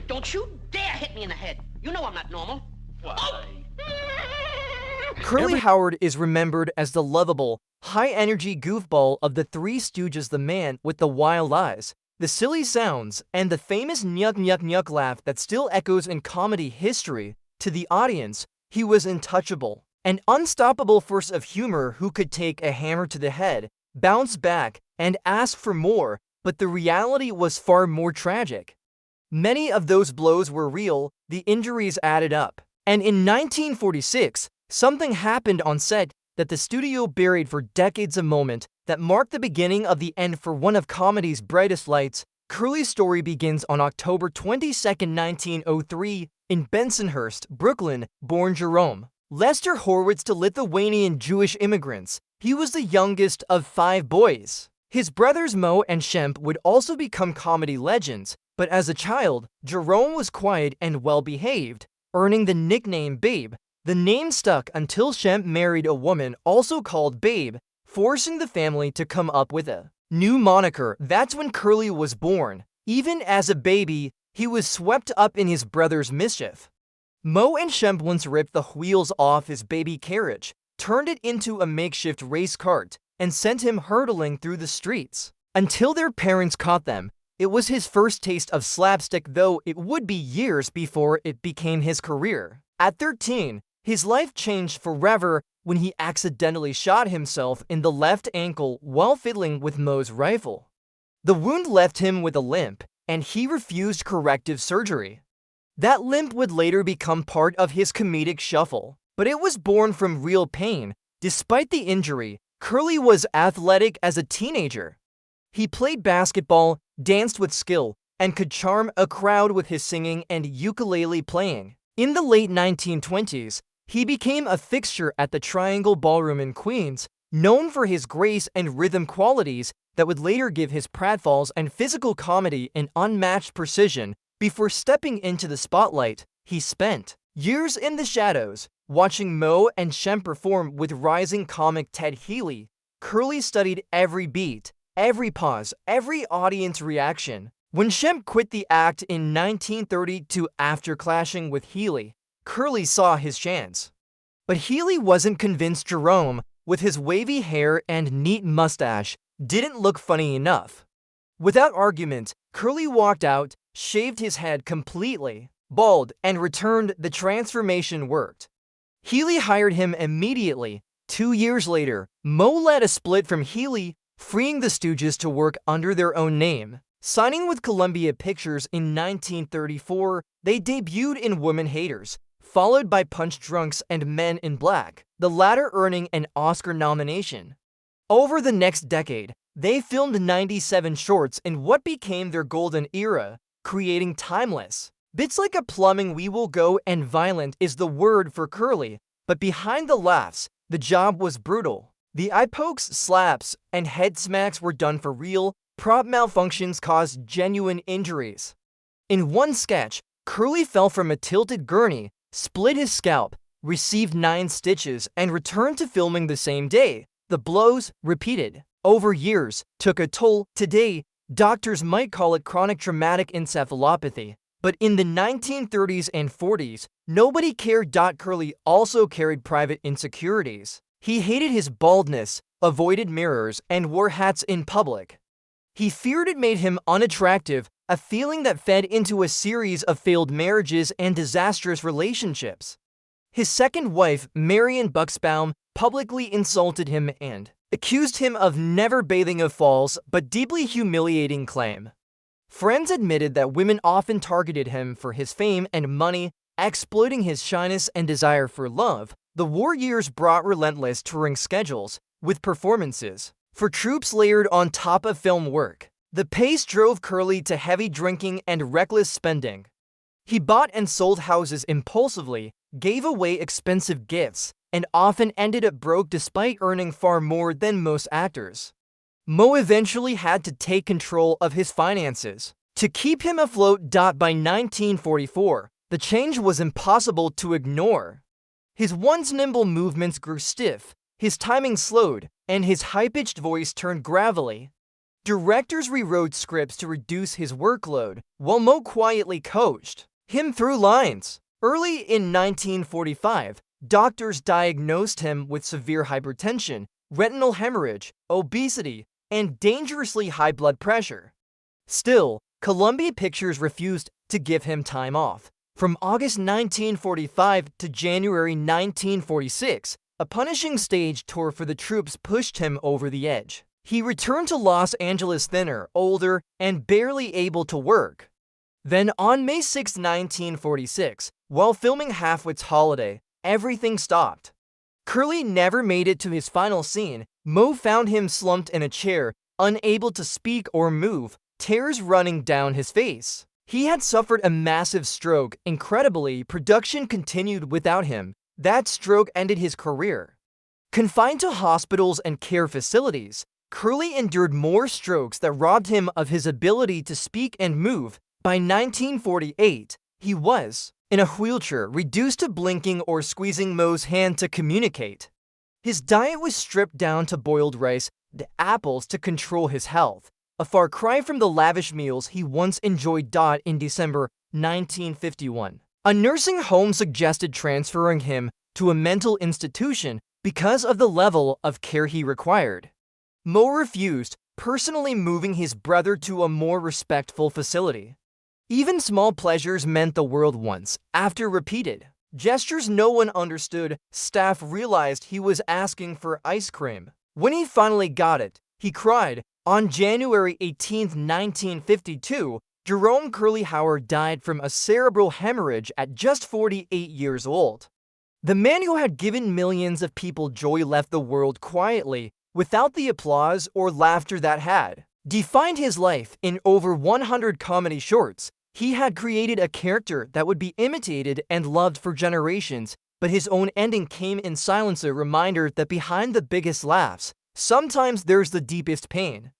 Don't you dare hit me in the head. You know I'm not normal. Why? Curly Howard is remembered as the lovable, high-energy goofball of the Three Stooges, the man with the wild eyes, the silly sounds, and the famous nyuk nyuk nyuk laugh that still echoes in comedy history. To the audience, he was untouchable, an unstoppable force of humor who could take a hammer to the head, bounce back, and ask for more, but the reality was far more tragic. Many of those blows were real, the injuries added up. And in 1946, something happened on set that the studio buried for decades, a moment that marked the beginning of the end for one of comedy's brightest lights. Curly's story begins on October 22, 1903, in Bensonhurst, Brooklyn, born Jerome Lester Horwitz to Lithuanian Jewish immigrants. He was the youngest of 5 boys. His brothers Moe and Shemp would also become comedy legends, but as a child, Jerome was quiet and well-behaved, earning the nickname Babe. The name stuck until Shemp married a woman also called Babe, forcing the family to come up with a new moniker. That's when Curly was born. Even as a baby, he was swept up in his brother's mischief. Moe and Shemp once ripped the wheels off his baby carriage, turned it into a makeshift race cart, and sent him hurtling through the streets. Until their parents caught them. It was his first taste of slapstick, though it would be years before it became his career. At 13, his life changed forever when he accidentally shot himself in the left ankle while fiddling with Moe's rifle. The wound left him with a limp, and he refused corrective surgery. That limp would later become part of his comedic shuffle, but it was born from real pain. Despite the injury, Curly was athletic as a teenager. He played basketball, danced with skill, and could charm a crowd with his singing and ukulele playing. In the late 1920s, he became a fixture at the Triangle Ballroom in Queens, known for his grace and rhythm qualities that would later give his pratfalls and physical comedy an unmatched precision. Before stepping into the spotlight, he spent years in the shadows, watching Moe and Shemp perform with rising comic Ted Healy. Curly studied every beat, every pause, every audience reaction. When Shemp quit the act in 1932 after clashing with Healy, Curly saw his chance. But Healy wasn't convinced Jerome, with his wavy hair and neat mustache, didn't look funny enough. Without argument, Curly walked out, shaved his head completely, bald, and returned. The transformation worked. Healy hired him immediately. 2 years later, Moe led a split from Healy, freeing the Stooges to work under their own name. Signing with Columbia Pictures in 1934, they debuted in Women Haters, followed by Punch Drunks and Men in Black, the latter earning an Oscar nomination. Over the next decade, they filmed 97 shorts in what became their golden era, creating timeless bits like A Plumbing We Will Go and Violent is the word for Curly, but behind the laughs, the job was brutal. The eye pokes, slaps, and head smacks were done for real. Prop malfunctions caused genuine injuries. In one sketch, Curly fell from a tilted gurney, split his scalp, received 9 stitches, and returned to filming the same day. The blows, repeated over years, took a toll. Today, doctors might call it chronic traumatic encephalopathy, but in the 1930s and 40s, nobody cared. Curly also carried private insecurities. He hated his baldness, avoided mirrors, and wore hats in public. He feared it made him unattractive, a feeling that fed into a series of failed marriages and disastrous relationships. His second wife, Marion Buxbaum, publicly insulted him and accused him of never bathing, a false but deeply humiliating claim. Friends admitted that women often targeted him for his fame and money, exploiting his shyness and desire for love. The war years brought relentless touring schedules, with performances for troops layered on top of film work. The pace drove Curly to heavy drinking and reckless spending. He bought and sold houses impulsively, gave away expensive gifts, and often ended up broke despite earning far more than most actors. Moe eventually had to take control of his finances to keep him afloat. By 1944, the change was impossible to ignore. His once nimble movements grew stiff, his timing slowed, and his high-pitched voice turned gravelly. Directors rewrote scripts to reduce his workload, while Mo quietly coached him through lines. Early in 1945, doctors diagnosed him with severe hypertension, retinal hemorrhage, obesity, and dangerously high blood pressure. Still, Columbia Pictures refused to give him time off. From August 1945 to January 1946, a punishing stage tour for the troops pushed him over the edge. He returned to Los Angeles thinner, older, and barely able to work. Then on May 6, 1946, while filming Halfwit's Holiday, everything stopped. Curly never made it to his final scene. Mo found him slumped in a chair, unable to speak or move, tears running down his face. He had suffered a massive stroke. Incredibly, production continued without him. That stroke ended his career. Confined to hospitals and care facilities, Curly endured more strokes that robbed him of his ability to speak and move. By 1948, he was in a wheelchair, reduced to blinking or squeezing Mo's hand to communicate. His diet was stripped down to boiled rice and apples to control his health, a far cry from the lavish meals he once enjoyed. In December 1951, a nursing home suggested transferring him to a mental institution because of the level of care he required. Mo refused, personally moving his brother to a more respectful facility. Even small pleasures meant the world once. After repeated gestures no one understood, staff realized he was asking for ice cream. When he finally got it, he cried. On January 18, 1952, Jerome Curly Howard died from a cerebral hemorrhage at just 48 years old. The man who had given millions of people joy left the world quietly, without the applause or laughter that had defined his life. In over 100 comedy shorts, he had created a character that would be imitated and loved for generations, but his own ending came in silence, a reminder that behind the biggest laughs, sometimes there's the deepest pain.